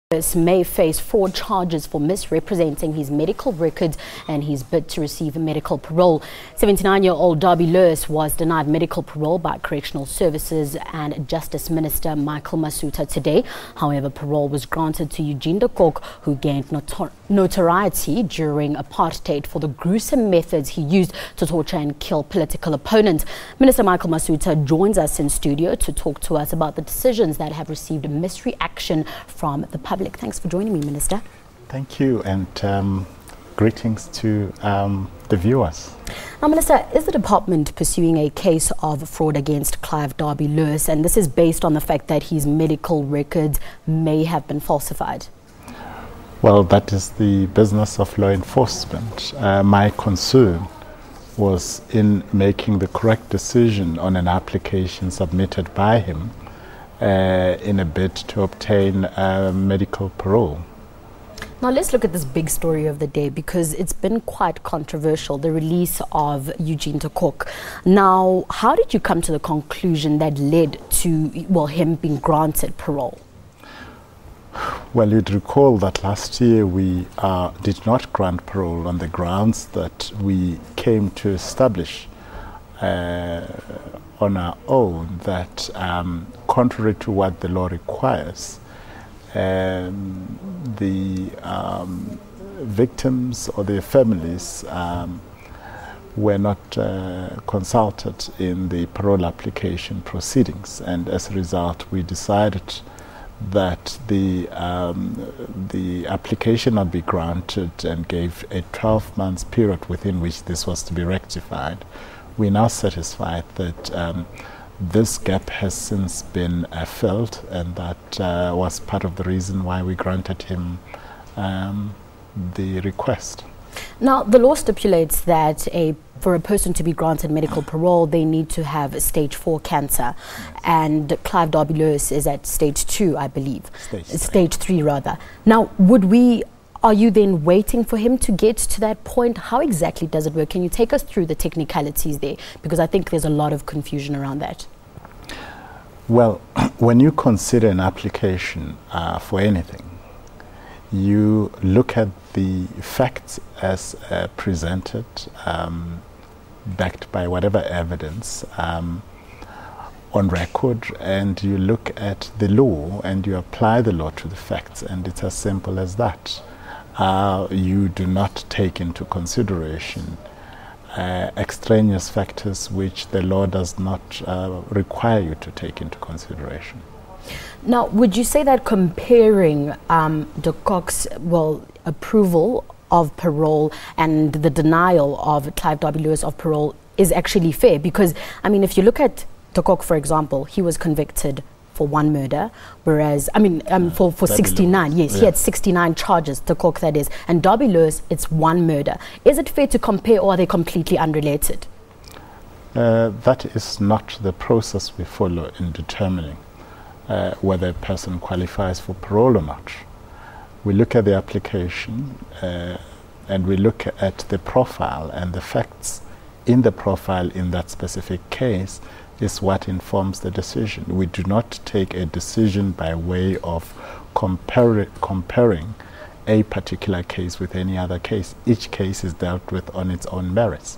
May face 4 charges for misrepresenting his medical records and his bid to receive medical parole. 79-year-old Derby-Lewis was denied medical parole by Correctional Services and Justice Minister Michael Masutha today. However, parole was granted to Eugene De Kock, who gained notoriety during Apartheid for the gruesome methods he used to torture and kill political opponents. Minister Michael Masutha joins us in studio to talk to us about the decisions that have received misreaction from the public. Thanks for joining me, Minister. Thank you, and greetings to the viewers. Now, Minister, is the department pursuing a case of fraud against Clive Derby-Lewis, and this is based on the fact that his medical records may have been falsified? Well, that is the business of law enforcement. My concern was in making the correct decision on an application submitted by him in a bid to obtain medical parole. Now let's look at this big story of the day, because it's been quite controversial, the release of Eugene De Kock. Now, how did you come to the conclusion that led to, well, him being granted parole? Well, you'd recall that last year we did not grant parole on the grounds that we came to establish on our own that contrary to what the law requires, the victims or their families were not consulted in the parole application proceedings, and as a result we decided that the application not be granted and gave a 12 months period within which this was to be rectified. We're now satisfied that this gap has since been filled, and that was part of the reason why we granted him the request. Now, the law stipulates that for a person to be granted medical parole, they need to have stage 4 cancer, and Clive Derby-Lewis is at stage 2, I believe. Stage 3 rather. Now, are you then waiting for him to get to that point? How exactly does it work? Can you take us through the technicalities there? Because I think there's a lot of confusion around that. Well, when you consider an application for anything, you look at the facts as presented, backed by whatever evidence on record, and you look at the law and you apply the law to the facts, and it's as simple as that. You do not take into consideration extraneous factors which the law does not require you to take into consideration. Now, would you say that comparing De Kock's approval of parole and the denial of Clive Derby-Lewis of parole is actually fair? Because, I mean, if you look at De Kock, for example, he was convicted for 1 murder, whereas, for 69, yes, yeah. He had 69 charges, De Kock that is, and Derby-Lewis, it's 1 murder. Is it fair to compare, or are they completely unrelated? That is not the process we follow in determining whether a person qualifies for parole or not. We look at the application and we look at the profile, and the facts in the profile in that specific case is what informs the decision. We do not take a decision by way of comparing a particular case with any other case. Each case is dealt with on its own merits.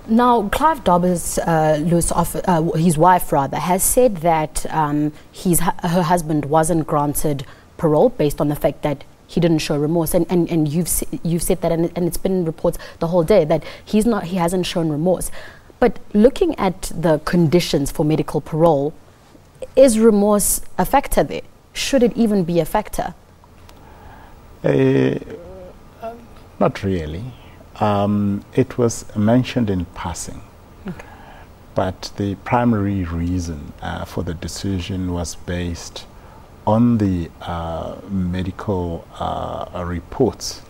Now, Clive Derby-Lewis, his wife rather, has said that her husband wasn't granted parole based on the fact that he didn't show remorse, and you've said that, and it's been in reports the whole day that he hasn't shown remorse. But looking at the conditions for medical parole, is remorse a factor there? Should it even be a factor? Not really. It was mentioned in passing, okay. But the primary reason for the decision was based on the medical reports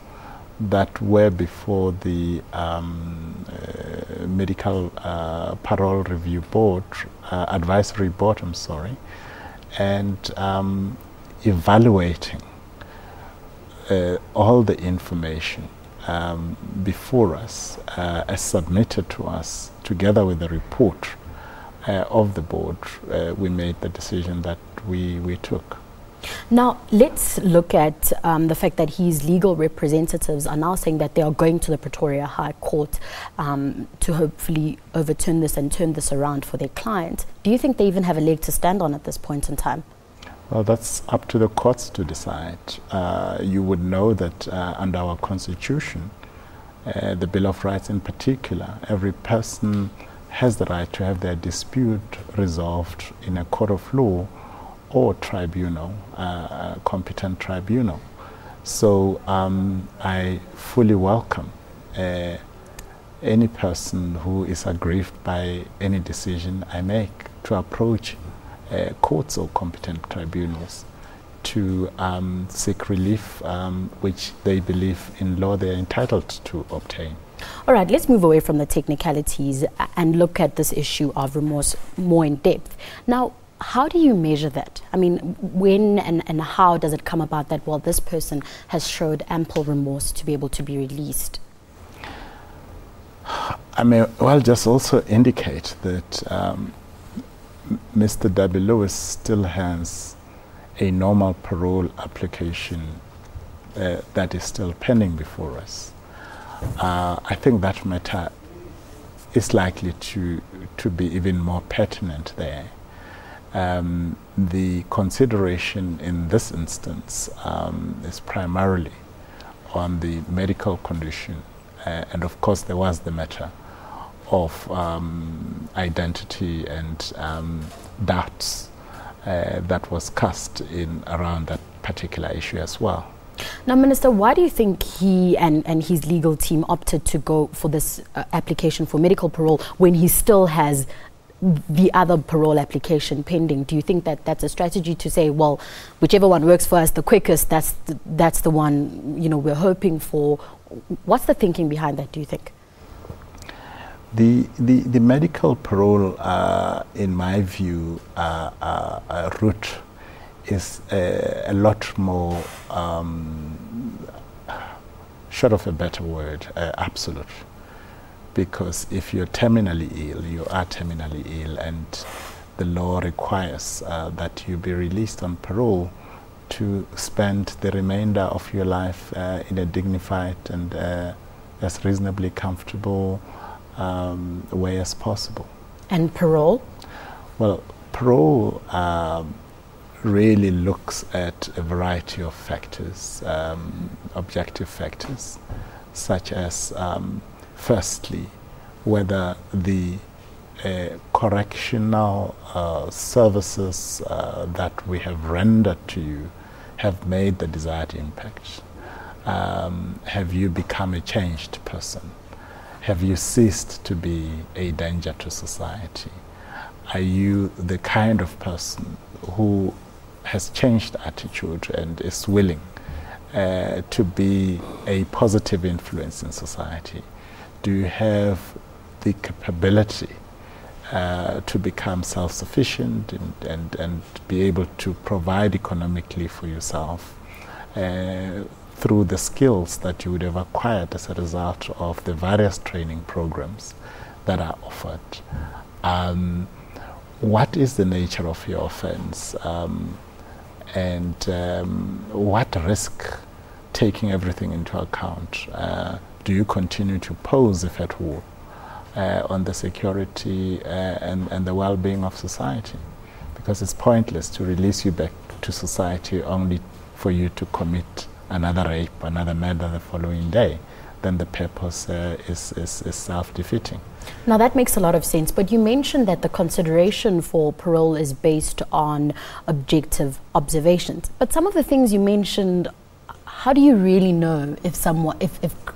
that were before the medical parole review board, advisory board, and evaluating all the information before us as submitted to us together with the report of the board, we made the decision that we took. Now, let's look at the fact that his legal representatives are now saying that they are going to the Pretoria High Court to hopefully overturn this and turn this around for their client. Do you think they even have a leg to stand on at this point in time? Well, that's up to the courts to decide. You would know that under our Constitution, the Bill of Rights in particular, every person has the right to have their dispute resolved in a court of law or tribunal, competent tribunal. So I fully welcome any person who is aggrieved by any decision I make to approach courts or competent tribunals to seek relief which they believe in law they're entitled to obtain. All right, let's move away from the technicalities and look at this issue of remorse more in depth. Now, how do you measure that? I mean, when and how does it come about that, well, this person has showed ample remorse to be able to be released? I may well just also indicate that Mr. Derby-Lewis still has a normal parole application that is still pending before us. I think that matter is likely to be even more pertinent there. The consideration in this instance is primarily on the medical condition, and of course there was the matter of identity and doubts that was cast in around that particular issue as well. Now, Minister, why do you think he and his legal team opted to go for this application for medical parole when he still has the other parole application pending? Do you think that that's a strategy to say, well, whichever one works for us the quickest, that's the one, you know, we're hoping for? What's the thinking behind that, do you think? The medical parole, in my view, route is a lot more, short of a better word, absolute. Because if you're terminally ill, you are terminally ill, and the law requires that you be released on parole to spend the remainder of your life in a dignified and as reasonably comfortable way as possible. And parole? Well, parole really looks at a variety of factors, objective factors, such as firstly, whether the correctional services that we have rendered to you have made the desired impact. Have you become a changed person? Have you ceased to be a danger to society? Are you the kind of person who has changed attitude and is willing to be a positive influence in society? Do you have the capability to become self-sufficient and be able to provide economically for yourself through the skills that you would have acquired as a result of the various training programs that are offered? What is the nature of your offense? And what risk, taking everything into account, do you continue to pose, if at all, on the security and the well-being of society? Because it's pointless to release you back to society only for you to commit another rape, another murder the following day. Then the purpose is self-defeating. Now that makes a lot of sense, but you mentioned that the consideration for parole is based on objective observations. But some of the things you mentioned, how do you really know if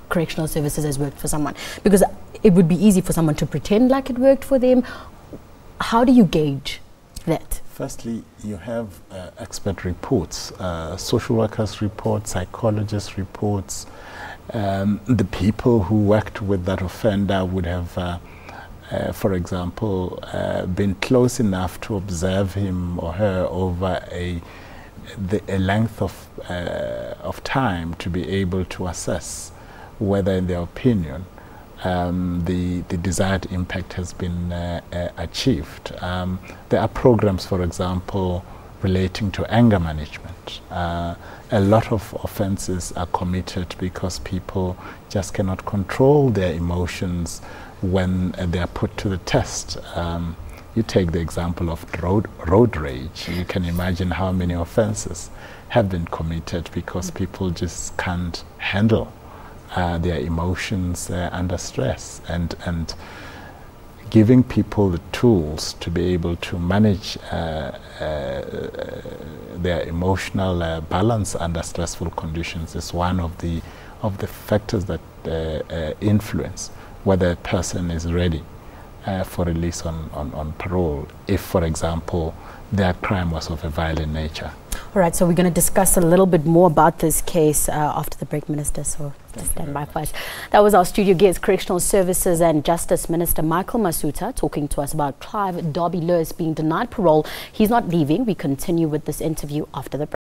correctional services has worked for someone? Because it would be easy for someone to pretend like it worked for them. How do you gauge that? Firstly, you have expert reports, social workers' reports, psychologists' reports. The people who worked with that offender would have, for example, been close enough to observe him or her over a length of time to be able to assess whether, in their opinion, the desired impact has been achieved. There are programs, for example, relating to anger management. A lot of offences are committed because people just cannot control their emotions when they are put to the test. You take the example of road rage. You can imagine how many offences have been committed because people just can't handle their emotions under stress, and giving people the tools to be able to manage their emotional balance under stressful conditions is one of the factors that influence whether a person is ready for release on parole if, for example, their crime was of a violent nature. All right, so we're going to discuss a little bit more about this case after the break, Minister, so just stand by for us. That was our studio guest, Correctional Services and Justice Minister Michael Masutha, talking to us about Clive Derby-Lewis being denied parole. He's not leaving. We continue with this interview after the break.